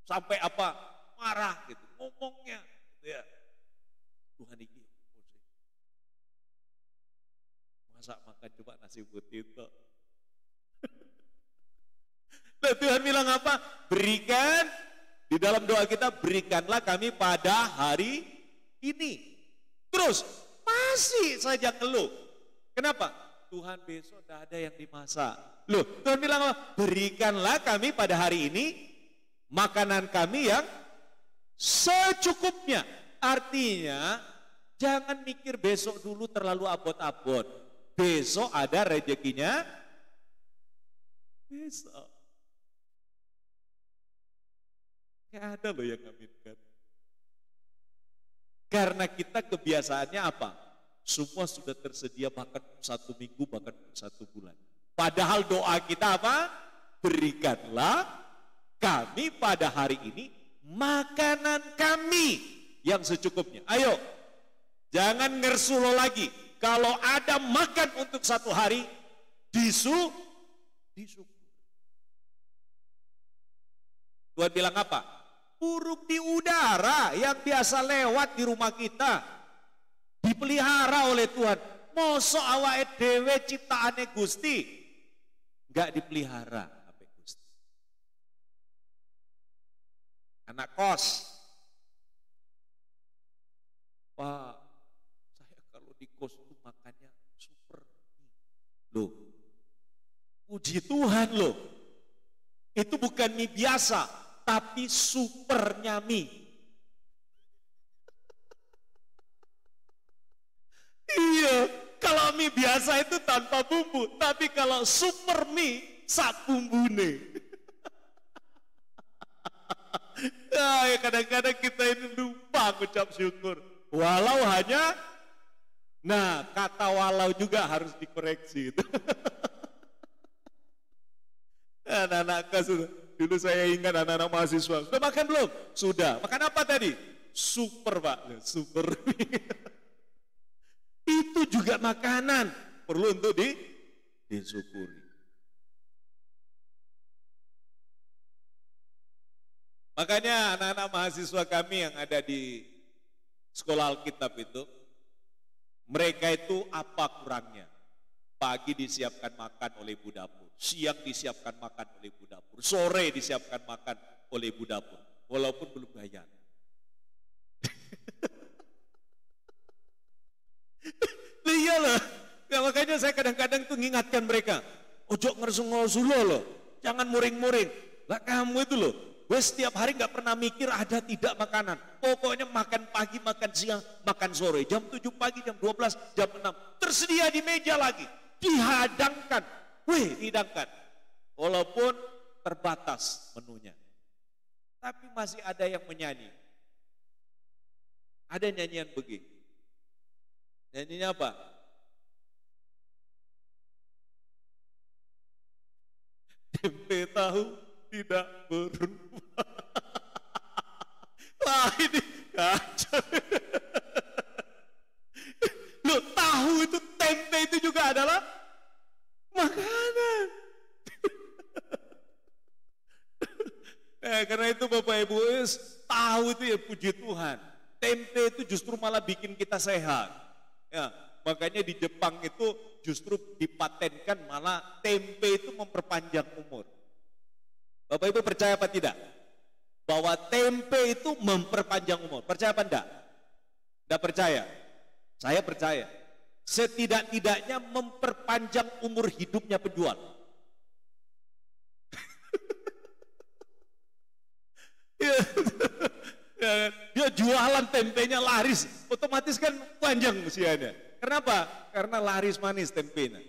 Sampai apa? Marah gitu, ngomongnya gitu ya. Tuhan iki masa makan coba nasi putih itu. Nah, Tuhan bilang apa? Berikan, di dalam doa kita, berikanlah kami pada hari ini. Terus masih saja ngeluh. Kenapa? Tuhan besok tidak ada yang dimasak. Loh, Tuhan bilang apa? Berikanlah kami pada hari ini makanan kami yang secukupnya. Artinya jangan mikir besok dulu terlalu abot-abot. Besok ada rezekinya besok. Gak ada loh yang ngaminkan. Karena kita kebiasaannya apa? Semua sudah tersedia bahkan 1 minggu, bahkan 1 bulan. Padahal doa kita apa? Berikanlah kami pada hari ini makanan kami yang secukupnya. Ayo, jangan ngersulo lagi. Kalau ada makan untuk 1 hari, disyukuri. Tuhan bilang apa? Burung di udara yang biasa lewat di rumah kita dipelihara oleh Tuhan. Mosok awake dhewe ciptaane Gusti enggak dipelihara sampai Gusti. Anak kos, Pak, saya kalau di kos itu makannya super. Loh, puji Tuhan loh. Itu bukan mie biasa, tapi supernya mie. Iya, kalau mie biasa itu tanpa bumbu, tapi kalau super mie sak bumbune. Nah, kadang-kadang kita ini lupa ucap syukur. Walau hanya, nah kata walau juga harus dikoreksi itu. Anak-anak sudah, dulu saya ingat anak-anak mahasiswa, sudah makan belum? Sudah. Makan apa tadi? Super Pak, super. Itu juga makanan, perlu untuk disyukuri. Makanya anak-anak mahasiswa kami yang ada di sekolah Alkitab itu, mereka itu apa kurangnya? Pagi disiapkan makan oleh ibu dapur, siang disiapkan makan oleh ibu dapur, sore disiapkan makan oleh ibu dapur, walaupun belum bayar. Iyalah, ya, makanya saya kadang-kadang tuh ngingatkan mereka, ojo ngersu-ngersu loh, jangan muring-muring. Lah kamu itu loh, gue setiap hari nggak pernah mikir ada tidak makanan. Pokoknya makan pagi, makan siang, makan sore. Jam 7 pagi, jam 12, jam 6. Tersedia di meja lagi. Dihadangkan. Dihidangkan. Walaupun terbatas menunya. Tapi masih ada yang menyanyi. Ada nyanyian begini. Nyanyinya apa? Tempe tahu tidak berubah. Wah ini kacau. Loh, tahu itu, tempe itu juga adalah makanan. Karena itu Bapak Ibu, tahu itu ya puji Tuhan. Tempe itu justru malah bikin kita sehat. Ya, makanya di Jepang itu justru dipatenkan malah tempe itu memperpanjang umur. Bapak Ibu percaya apa tidak? Bahwa tempe itu memperpanjang umur. Percaya apa enggak? Enggak percaya? Saya percaya. Setidak-tidaknya memperpanjang umur hidupnya penjual. Dia jualan tempenya laris, otomatis kan panjang usianya. Kenapa? Karena laris manis tempenya.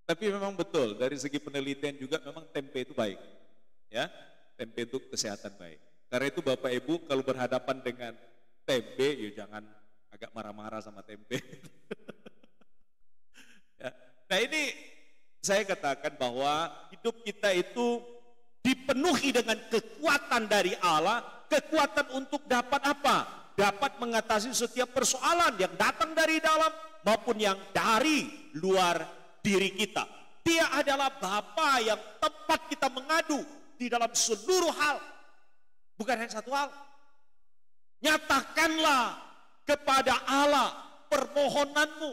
Tapi memang betul, dari segi penelitian juga memang tempe itu baik. Ya, tempe itu kesehatan baik. Karena itu Bapak Ibu kalau berhadapan dengan tempe, ya jangan agak marah-marah sama tempe. Ya. Nah ini saya katakan bahwa hidup kita itu dipenuhi dengan kekuatan dari Allah, kekuatan untuk dapat apa? Dapat mengatasi setiap persoalan yang datang dari dalam maupun yang dari luar diri kita. Dia adalah Bapa yang tempat kita mengadu di dalam seluruh hal. Bukan hanya satu hal. Nyatakanlah kepada Allah permohonanmu.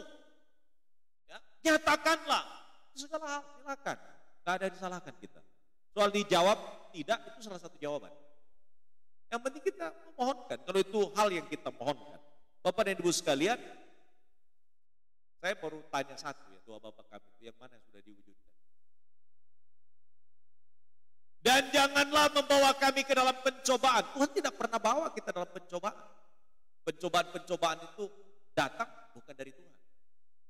Ya, nyatakanlah segala hal, silakan. Tidak ada yang disalahkan kita. Soal dijawab tidak, itu salah satu jawaban. Yang penting kita memohonkan, kalau itu hal yang kita mohonkan. Bapak dan Ibu sekalian, saya baru tanya satu ya, doa Bapak kami itu yang mana yang sudah diwujudkan. Dan janganlah membawa kami ke dalam pencobaan. Tuhan tidak pernah bawa kita dalam pencobaan. Pencobaan-pencobaan itu datang bukan dari Tuhan.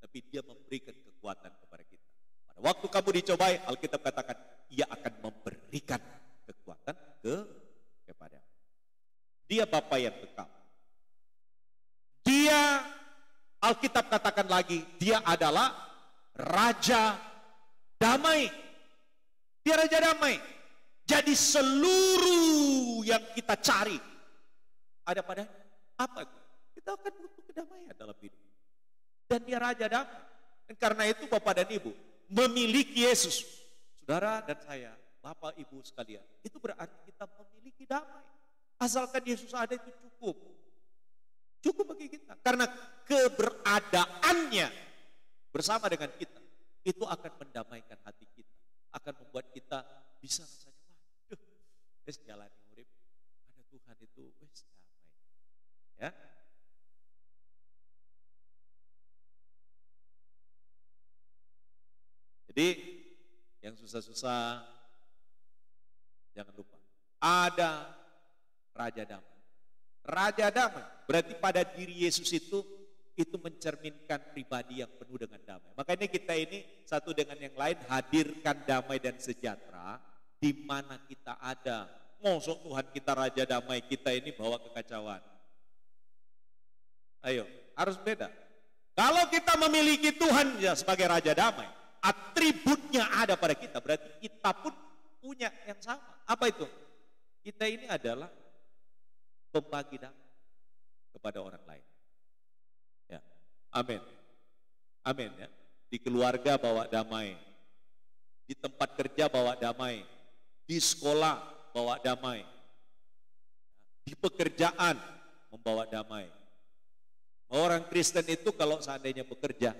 Tapi dia memberikan kekuatan kepada kita. Pada waktu kamu dicobai, Alkitab katakan, ia akan memberikan kekuatan kepada. Dia Bapa yang kekal. Dia, Alkitab katakan lagi, dia adalah Raja Damai. Dia Raja Damai. Jadi seluruh yang kita cari ada pada apa? Kita akan butuh kedamaian dalam hidup. Dan dia Raja Damai. Dan karena itu Bapak dan Ibu, memiliki Yesus, saudara dan saya, Bapak Ibu sekalian, itu berarti kita memiliki damai. Asalkan Yesus ada itu cukup. Cukup bagi kita. Karena keberadaannya bersama dengan kita, itu akan mendamaikan hati kita. Akan membuat kita bisa rasanya, waduh, wes jalani urip, ada Tuhan itu, wes damai. Ya. Jadi yang susah-susah jangan lupa. Ada Raja Damai. Raja Damai berarti pada diri Yesus itu mencerminkan pribadi yang penuh dengan damai. Makanya kita ini satu dengan yang lain hadirkan damai dan sejahtera di mana kita ada. Mosok Tuhan kita Raja Damai, kita ini bawa kekacauan. Ayo, harus beda. Kalau kita memiliki Tuhan ya sebagai Raja Damai, atributnya ada pada kita, berarti kita pun punya yang sama. Apa itu? Kita ini adalah pembagi damai kepada orang lain. Ya, amin. Amin ya. Di keluarga bawa damai, di tempat kerja bawa damai, di sekolah bawa damai, di pekerjaan membawa damai. Orang Kristen itu kalau seandainya bekerja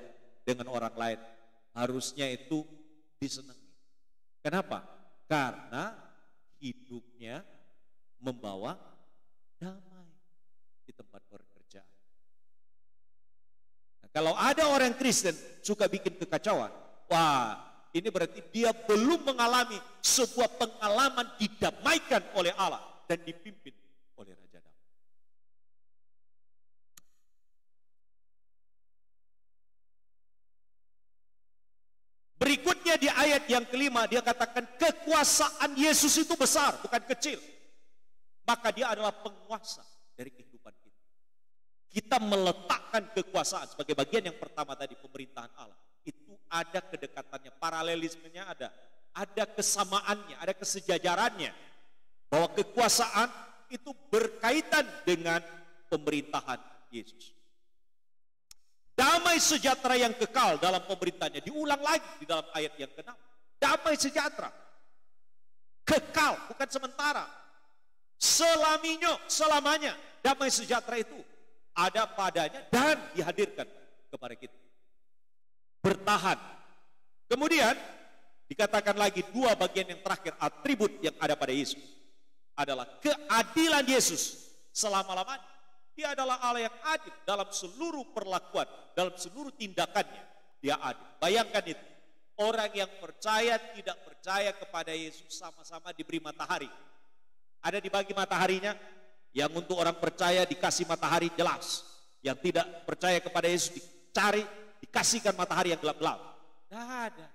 dengan orang lain, harusnya itu disenangi. Kenapa? Karena hidupnya membawa damai di tempat pekerjaan. Nah, kalau ada orang Kristen suka bikin kekacauan, wah, ini berarti dia belum mengalami sebuah pengalaman didamaikan oleh Allah dan dipimpin oleh Raja Damai. Berikutnya di ayat yang kelima dia katakan kekuasaan Yesus itu besar, bukan kecil. Maka dia adalah penguasa dari kehidupan kita. Kita meletakkan kekuasaan sebagai bagian yang pertama tadi pemerintahan Allah. Itu ada kedekatannya, paralelismenya ada kesamaannya, ada kesejajarannya. Bahwa kekuasaan itu berkaitan dengan pemerintahan Yesus. Damai sejahtera yang kekal dalam pemerintahnya diulang lagi di dalam ayat yang ke-6. Damai sejahtera kekal, bukan sementara. Selamanya damai sejahtera itu ada padanya dan dihadirkan kepada kita. Bertahan. Kemudian dikatakan lagi dua bagian yang terakhir atribut yang ada pada Yesus adalah keadilan Yesus selama-lamanya. Dia adalah Allah yang adil dalam seluruh perlakuan, dalam seluruh tindakannya. Dia adil. Bayangkan itu. Orang yang percaya tidak percaya kepada Yesus sama-sama diberi matahari. Ada dibagi mataharinya, yang untuk orang percaya dikasih matahari jelas. Yang tidak percaya kepada Yesus dikasihkan matahari yang gelap-gelap. Tidak ada.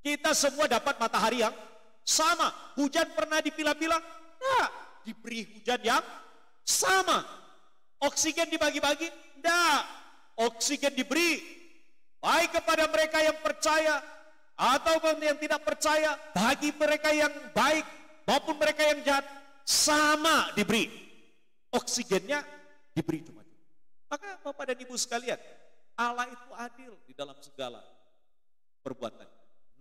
Kita semua dapat matahari yang sama. Hujan pernah dipilah-pilah? Tidak. Diberi hujan yang sama. Oksigen dibagi-bagi? Tidak. Oksigen diberi baik kepada mereka yang percaya ataupun yang tidak percaya, bagi mereka yang baik maupun mereka yang jahat, sama diberi. Oksigennya diberi cuma. Maka Bapak dan Ibu sekalian, Allah itu adil di dalam segala perbuatan.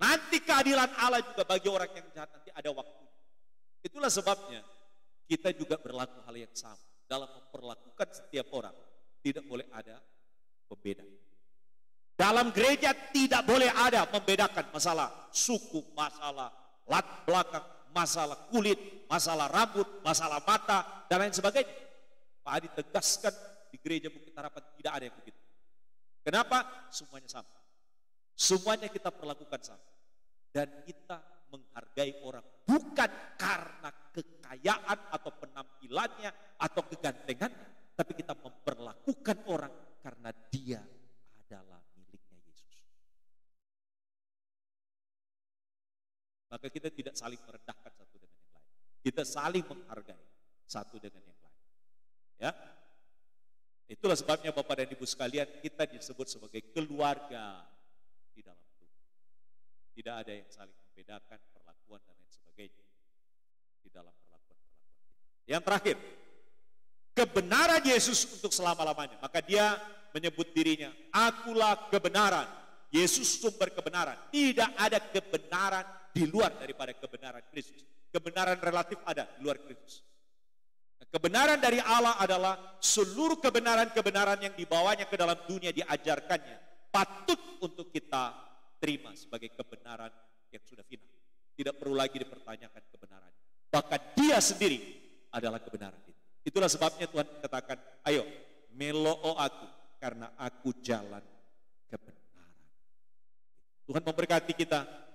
Nanti keadilan Allah juga bagi orang yang jahat nanti ada waktu. Itulah sebabnya kita juga berlaku hal yang sama. Dalam memperlakukan setiap orang, tidak boleh ada pembeda. Dalam gereja tidak boleh ada membedakan masalah suku, masalah latar belakang, masalah kulit, masalah rambut, masalah mata, dan lain sebagainya. Pak Adi tegaskan di gereja Bukit Harapan tidak ada yang begitu. Kenapa? Semuanya sama. Semuanya kita perlakukan sama. Dan kita menghargai orang bukan karena kekayaan atau penampilannya atau kegantengannya, tapi kita memperlakukan orang karena dia adalah miliknya Yesus. Maka kita tidak saling merendahkan satu dengan yang lain. Kita saling menghargai satu dengan yang lain. Ya. Itulah sebabnya Bapak dan Ibu sekalian, kita disebut sebagai keluarga di dalam Tuhan. Tidak ada yang saling membedakan perlakuan dan lain sebagainya di dalam perlakuan-perlakuan kita. Yang terakhir, kebenaran Yesus untuk selama-lamanya. Maka dia menyebut dirinya, akulah kebenaran Yesus sumber kebenaran. Tidak ada kebenaran di luar daripada kebenaran Kristus. Kebenaran relatif ada di luar Kristus. Kebenaran dari Allah adalah seluruh kebenaran-kebenaran yang dibawanya ke dalam dunia diajarkannya. Patut untuk kita terima sebagai kebenaran yang sudah final. Tidak perlu lagi dipertanyakan kebenaran. Bahkan dia sendiri adalah kebenaran itu. Itulah sebabnya Tuhan katakan, ayo meloo aku karena aku jalan kebenaran. Tuhan memberkati kita.